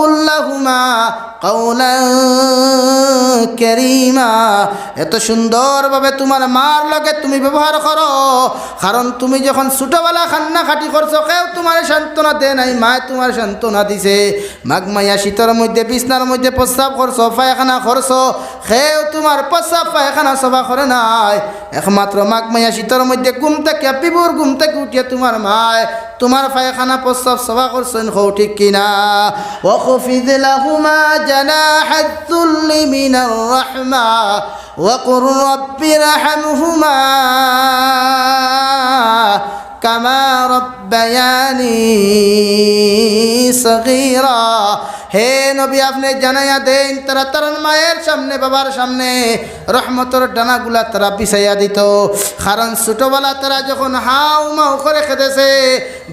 وقل لهما قولا كريما এত সুন্দরভাবে তোমার মার লগে তুমি ব্যবহার করো, কারণ তুমি যখন ছোটবেলা কান্নাকাটি করছো কেউ তোমার সান্ত্বনা দেয় নাই, মা তোমার সান্ত্বনা দিছে। মাঘমাইয়া শীতের মধ্যে বিছনার মধ্যে প্রস্রাব করছো, পায়খানা করছো, কেউ তোমার প্রস্রাব পায়খানা সভা করে নাই। একমাত্র মাঘমাইয়া শীতের মধ্যে ঘুম থেকে পিবুর ঘুম থেকে উঠিয়ে তোমার মায় তোমার পায়খানা প্রস্রাব সভা করছেন, হও ঠিক কিনা? ওয়াখফিদ লাহুমা জানাহাদ যুল্লি মিনার রাহমা ওয়াকুর রাব্বিরহামহুমা কামা রাব্বায়ানি সগীরা। হে নবী, আপনি জানাইয়া দেন তারা তার মায়ের সামনে বাবার সামনে রহমতের ডানাগুলা তারা বিছাইয়া দিত, কারণ ছোটবেলা তারা যখন হাউ মাউ করে খেতেছে,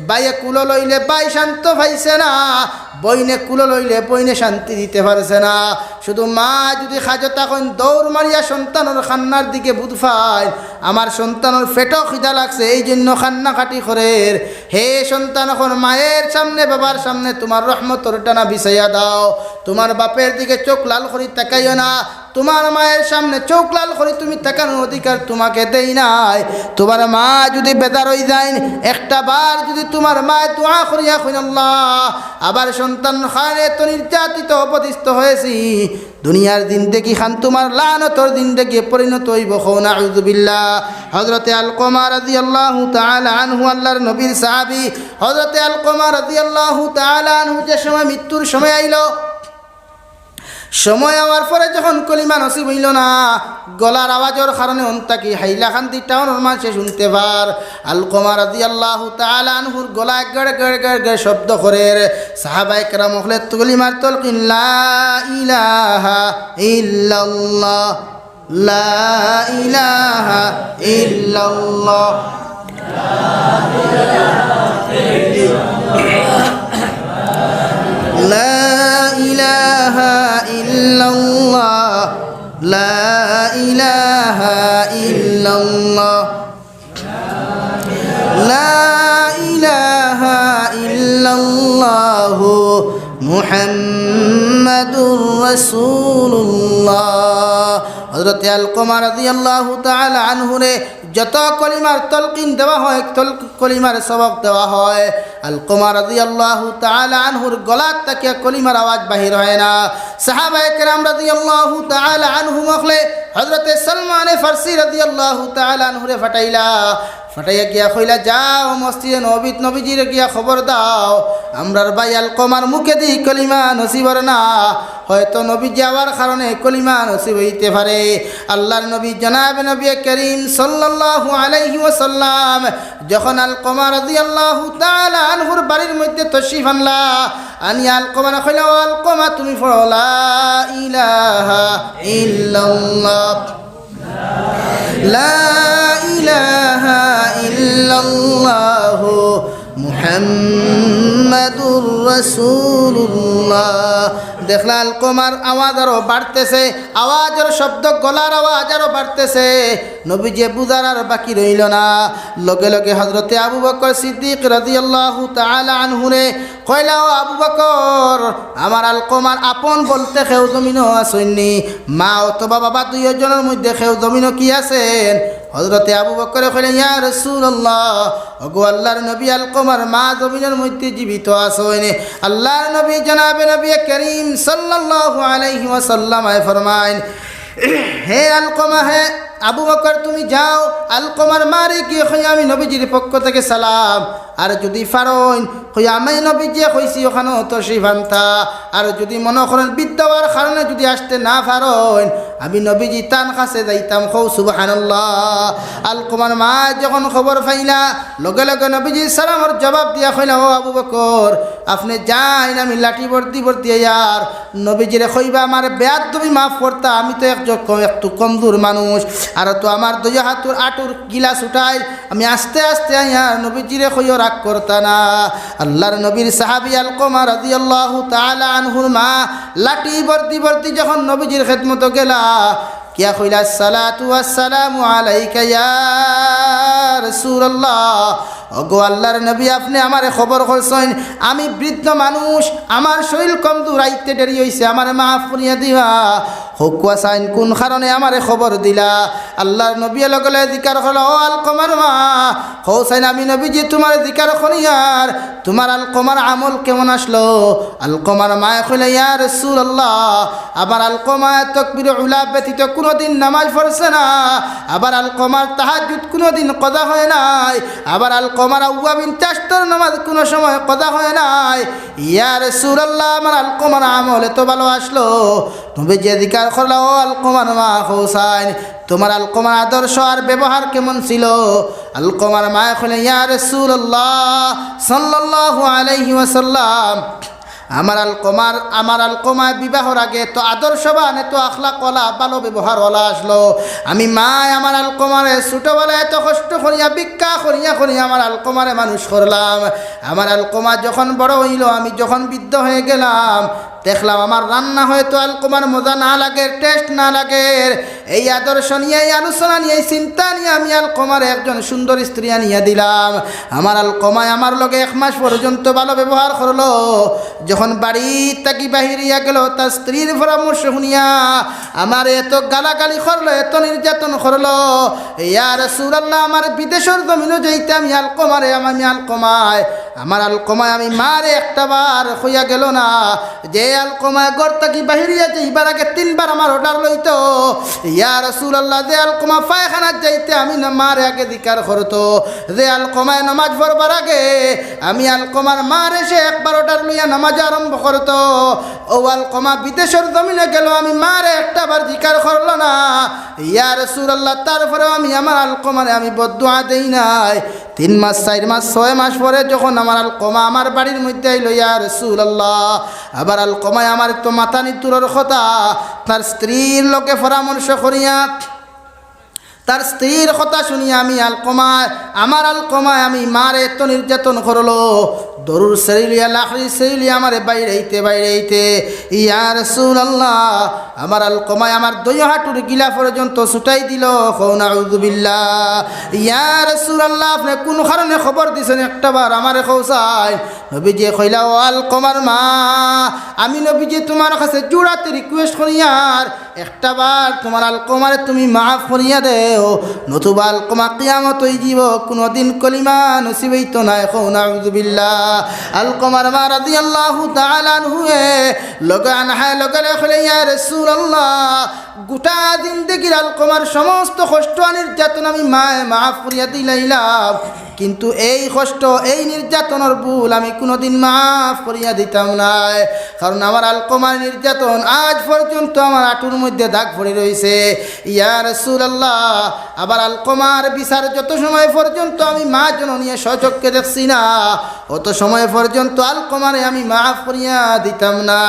বাইয়ে কুলো লইলে বাই শান্ত পাইছে না, বইনে কুলো লইলে বইনে শান্তি দিতে পারছে না। শুধু মা যদি খাজো তখন দৌড় মারিয়া সন্তানের খান্নার দিকে বুধ পায়, আমার সন্তানের পেটও খিদা লাগছে এই জন্য কান্নাকাটি করে। হে সন্তান, এখন মায়ের সামনে বাবার সামনে তোমার রহমতের টানা বিছাইয়া দাও। তোমার বাপের দিকে চোখ লাল করি তাকাইও না, তোমার মায়ের সামনে চোখ লাল করে তুমি তাকানোর অধিকার তোমাকে দেই নাই। তোমার মা যদি বেদার হয়ে যায়, একটা বার যদি তোমার মা দোয়া করিয়া কইন আল্লাহ আবার সন্তান খানে তো নির্যাতিত অপদিস্থ হয়েছি, দুনিয়ার দিন দেখি খান তোমার লানতর দিন দেখে পরিণত হইব, নাউযু বিল্লাহ। হযরতে আলকমা রাদিয়াল্লাহু তাআলা আনহু, আল্লাহর নবীর সাহাবী হযরতে আলকমা রাদিয়াল্লাহু তাআলা আনহু যে সময় মৃত্যুর সময় আইল, সময় হওয়ার পরে যখন কলিমা নসিব হইল না, গলার আওয়াজের কারণে অন্তাকি হাইলাকান্দি টাউনের মানুষে শুনতে পার। আলকমা রাদিয়াল্লাহু তাআলা আনহুর গলায় গড় গড় গড় গড় শব্দ করে। সাহাবায়ে কেরাম হলে কলিমার তালকিন লা ইলাহা ইল্লাল্লাহ, লা ইলাহা ইল্লাল্লাহ, লা ইলাহা ইল্লাল্লাহ, লা ইলাহা ইল্লাল্লাহ, লা ইলাহা ইল্লাল্লাহ মুহাম্মাদুর রাসূলুল্লাহ। হযরতে আলকমা রাদিয়াল্লাহু তাআলা আনহুরে যত কলিমার তলকিন দেওয়া হয়, কলিমার সবক দেওয়া হয়, আলকমা রাদিয়াল্লাহু তাআলা আনহুর গলার থেকে কলিমার আওয়াজ বাহির হয় না। সাহাবায়ে কেরাম রাদিয়াল্লাহু তাআলা আনহু মখলে হযরতে সালমান ফারসি রাদিয়াল্লাহু তাআলা আনহুরে ফাটাইয়া গিয়া কইলা, যাও মসজিদে নবীত নবীজিরে গিয়া খবর দাও আমরার ভাই আলকমার মুখে দিই কলিমা নসিবর না, হয়তো নবী যাওয়ার কারণে কলিমা নসিব হইতে পারে। আল্লাহর নবী জনাবে নবী করিম সাল্লাল্লাহু আলাইহি ওয়াসাল্লাম যখন আলকমা রাদিয়াল্লাহু তাআলা আনহুর বাড়ির মধ্যে তশরিফ আনলা, আনি আলকমা কইলা, আলকমা তুমি পড়ো লা ইলাহা ইল্লাল্লাহ, লা ইলাহা ইল্লাল্লাহ মুহাম্মাদুর রাসূলুল্লাহ। দেখলা আলকমার আওয়াজ আরো বাড়তেছে, আওয়াজের শব্দ গলার আওয়াজ আরো বাড়তেছে, নবীজি বুঝার আর বাকি রইল না। লগে লগে হযরতে আবু বকর সিদ্দিক রাদিয়াল্লাহু তাআলা আনহুরে কইলা, ও আবু বকর, আমার আলকমার আপন বলতে কেউ জমিনও আসেননি, মা অথবা বাবা দুইজনের মধ্যে কেউ জমিনও কি আছেন? হযরতে আবু বকর কইলেন, ইয়া রাসূলুল্লাহ, ওগো আল্লাহর নবী, আলকমার মা জমিনের মধ্যে জীবিত আছেন। আল্লাহর নবী জনাবে নবী করিম সাল্লাল্লাহু আলাইহি ওয়াসাল্লাম ফরমায়েন, হে আলকমা, হে আবু বকর, তুমি যাও আলকমার মারে গিয়ে কইয়া আমি নবীজির পক্ষ থেকে সালাম, আর যদি পারেন কইয়া আমি নবীজি কইছি ওখানেও তো শিবান্তা, আর যদি মনে করেন বিদ্যার কারণে যদি আসতে না পারেন আমি নবীজি তান কাছে যাইতাম, কও সুবহানাল্লাহ। আলকমার মা যখন খবর পাইলা লগে লগে নবীজি সালামের জবাব দিয়া কইলা, ও আবু বকর, আপনি যাইন, আমি লাঠি ভর্তি ভর্তি আর নবীজিরে কইবা আমার বেয়াদ তুমি মাফ করতা, আমি তো একটু কমজোর মানুষ, আর তো আমার দুই হাতুর আটুর গিলাস উঠাই আমি আস্তে আস্তে আইয়া নবীজিরে কইও রাগ করতা না। আল্লাহর নবীর সাহাবী আলকমা রাদিয়াল্লাহু তাআলা আনহুর মা লাঠি ভর্তি ভর্তি যখন নবীজির খেদমত গেলা, কিয়া কইলা সালাতু ওয়াসসালামু আলাইকা ইয়া রাসূলুল্লাহ। ওগো আল্লাহর নবী, আপনি আমারে খবর করছেন আমি বৃদ্ধ মানুষ, আমার শরীর কমজোর, আইতে দেরি হইছে, আমারে মাফ করিয়া দিবা। হুকুয়া সাইন কোন কারণে আমারে খবর দিলা? আল্লাহর নবী লগলে জিকার হলো, ও আলকমার মা হোসাইন, আমি নবীজি তোমার জিকার করিয়ার তোমার আলকমার আমল কেমন আসলো? আলকমার মায় কইলে ইয়া রাসূলুল্লাহ, আবার আলকমা তাকবীর উলা ব্যতীত কোনোদিন নামাজ পড়ছে না, আবার আলকমার তাহাজ্জুদ কোনোদিন কদা হয় নাই, আবার আলকমার আউয়াবিন চারটার নামাজ কোনো সময় কদা হয় নাই। ইয়া রাসূলুল্লাহ, আমার আলকমার আমল এত ভালো আসলো, তুমি যে জিকার করলা ও আলকমার মা হোসাইন, তোমার আলকমার আদর্শ আর ব্যবহার কেমন ছিল? আলকমার মায় কইলেন ইয়া রাসূলুল্লাহ সাল্লাল্লাহু আলাইহি ওয়াসাল্লাম, আমার আলকমায় বিবাহর আগে তো আদর্শবান, এত আখলাক ওয়ালা, ভালো ব্যবহার ওয়ালা আসলো। আমি মায় আমার আলকমারে ছোটোবেলায় এত কষ্ট করিয়া ভিক্ষা করিয়া আমার আলকমারে মানুষ করলাম। আমার আলকমা যখন বড় হইল, আমি যখন বৃদ্ধ হয়ে গেলাম, দেখলাম আমার রান্না হয়তো আলকমার মজা না লাগে, টেস্ট না লাগে। এই আদর্শ নিয়ে, এই আলোচনা নিয়ে, এই চিন্তা নিয়ে আমি আলকমার একজন সুন্দর স্ত্রী আনিয়া দিলাম। আমার আলকমায় আমার লগে 1 মাস পর্যন্ত ভালো ব্যবহার করলো। যখন বাড়ি থাকি বাহিরিয়া গেল, তার স্ত্রীর পরামর্শ শুনিয়া আমার এত গালাগালি করলো, এত নির্যাতন করলো। ইয়া রাসূলুল্লাহ, আমার বিদেশের জমিনও যাইতে আমি আলকমায় আমি মারে একটা বার হইয়া গেল না যে আলকমায় ঘর থাকি বাহিরিয়া যাইবার আগে 3 বার আমার অর্ডার লইতো। ইয়া রাসূলুল্লাহ, যে আলকমা পায়খানার যাইতে আমি না মারে আগে দিকার করতো, যে আলকমায় নামাজ পড়বার আগে আমি আলকমার মারে সে একবার অর্ডার লইয়া নামাজ আরম্ভ করতো। ও আলকমা বিদেশের জমিনে গেল, আমি মারে একটা বার দিকার করলো না। ইয়া রাসূলুল্লাহ, তারপরেও আমি আমার আলকমারে আমি বদদুয়া দেই নাই। 3 মাস 4 মাস 6 মাস পরে যখন আমার আলকমা আমার বাড়ির মধ্যে আইল, ইয়া রাসূলুল্লাহ, আবার আলকমায় আমার তো মাথা নিতুরের কথা, তার স্ত্রীর লোকে পরামর্শ করিয়া, তার স্ত্রীর কথা শুনিয়া আমি আমার আলকমায় আমি মারে এত নির্যাতন করলো। দরুর সেরিলিয়া লাখরি সেরিলিয়া আমারে বাইরেইতে ইয়া রাসূলুল্লাহ, আমার আলকমায় আমার 2 হাঁটুর গিলা পর্যন্ত ছুটাই দিল। নাউযু বিল্লাহ। ইয়া রাসূলুল্লাহ, আপনি কোন কারণে খবর দিছেন একটা বার আমারে কওসাই? নবীজি কইলা, ও আলকমার মা, আমি নবীজি তোমার কাছে জোড়াতে রিকোয়েস্ট করিয়ার একটা বার তোমার আলকমারে তুমি মাফ করিয়া দেও, নতুবা আলকমা কিয়ামত হই যাব, কোনদিন কলিমা নসিব হইতো না। নাউযু বিল্লাহ। আলকমার মা রাদিয়াল্লাহু তাআলা আনহু লগে কইলেন, ইয়া রাসূলুল্লাহ, গোটা জিন্দেগির আলকমার সমস্ত কষ্ট নির্যাতন আমি মাফ করিয়া দিলাম, কিন্তু এই কষ্ট, এই নির্যাতনের ভুল আমি কোনোদিন মাফ করিয়া দিতাম না। কারণ আমার আলকমার নির্যাতন আজ পর্যন্ত আমার আঁটুর মধ্যে দাগ পড়ে রয়েছে। ইয়া রাসূলুল্লাহ, আবার আলকমার বিচার যত সময় পর্যন্ত আমি মা জননী সচক্ষে দেখছি না, অত সময় পর্যন্ত আলকমারে আমি মাফ করিয়া দিতাম না।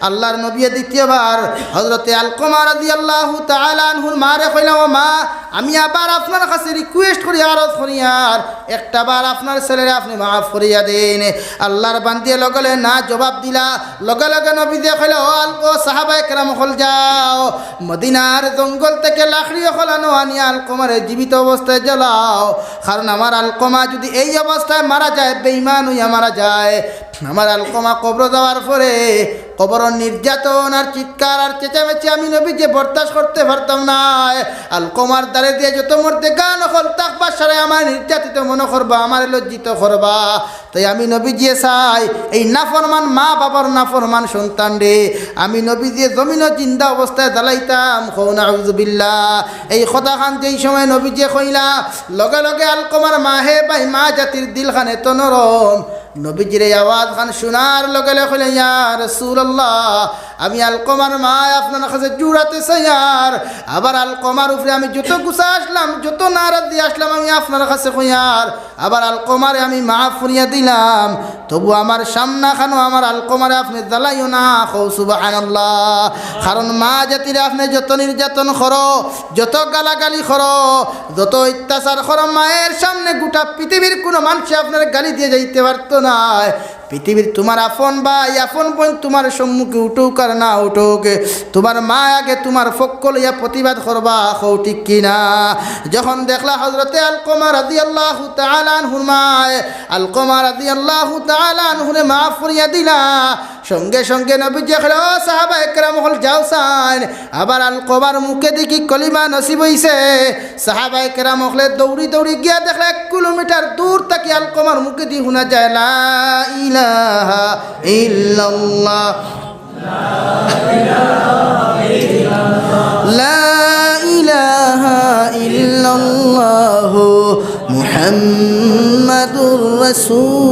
আল্লাহর নবী দ্বিতীয়বার হযরতে আলকমা রাদিয়াল্লাহু তাআলা আনহুর মারে কইলা, ও মা, আমি আবার আপনার কাছে রিকোয়েস্ট করি, আরজ করি, আর একটা বার আপনার ছেলেরে আপনি মাফ করিয়া দেন। আল্লাহর বান্দিয়ে লগলে না জবাব দিলা। লগে লগে নবী দিয়ে কইলা, ও সাহাবায়ে কেরাম হল যাও, মদিনার জঙ্গল থেকে লাকড়ি খোলানো আনিয়া আলকমারে জীবিত অবস্থায় জ্বালাও। কারণ আমার আলকমা যদি এই অবস্থায় মারা যায়, বেঈমান হইয়া মারা যায়, আমার আলকমা কবর যাওয়ার পরে কবর নির্যাতন আর চিৎকার আর চেঁচামেচি আমি নবী যে বরদাস্ত করতে পারতাম না। আলকমার দ্বারে দিয়ে যত মধ্যে গান হল তাকবা সারে আমার নির্যাতিত মনে করবা, আমার লজ্জিত করবা। তাই আমি নবী যে চাই, এই নাফরমান মা বাবার নাফরমান সন্তান রে আমি নবী যে জমিন জিন্দা অবস্থায় জ্বালাইতাম। নাউযু বিল্লাহ। এই কথা খান যেই সময় নবী যে কইলা, লগে লগে আলকমার মা হে ভাই, মা জাতির দিল খান এত নরম। নবীজির এই আওয়াজ খান শোনার লগে লগে কইলেন, ইয়া রাসূলুল্লাহ, আমি আলকমার মা আপনার কাছে জুড়াতে চাই। আর আবার আলকমার উপরে আমি যত গুছা আসলাম, যত নারাজ দিয়ে আসলাম, আমি আপনার কাছে কইয়ার আবার আলকমারে আমি মাফ করিয়া দিলাম। তবু আমার সামনা খানো আমার আলকমারে আপনি জ্বালাইও না। সুবহানাল্লাহ। কারণ মা জাতিরে আপনি যত নির্যাতন করো, যত গালাগালি করো, যত অত্যাচার করো, মায়ের সামনে গোটা পৃথিবীর কোনো মানুষ আপনার গালি দিয়ে যাইতে পারতো না। পৃথিবীর তোমার আপন ভাই আপন বোন তোমার সম্মুখে উঠুক আর না উঠুক, তোমার মা আগে তোমার পক্ষ লইয়া প্রতিবাদ করবা, হও ঠিক কিনা? যখন দেখলা হযরতে আলকমা রাদিয়াল্লাহু তাআলা আনহুর মায় আলকমা রাদিয়াল্লাহু তাআলা আনহুরে মাফ করিয়া দিলা, সঙ্গে সঙ্গে নবীজি কইলেন, ও সাহাবায়ে কেরাম হল যাও সাইন। আবার আলকমার মুখে দেখি কলিমা নসিব হইছে। সাহাবায়ে কেরাম হলে দৌড়ি দৌড়ি গিয়া দেখলা 1 কিলোমিটার দূর থেকে আলকমার মুখে দিয়ে শোনা যায়, লা ইলাহা ইল্লাল্লাহ, লা ইলাহা ইল্লাল্লাহ মুহাম্মাদুর রাসূল।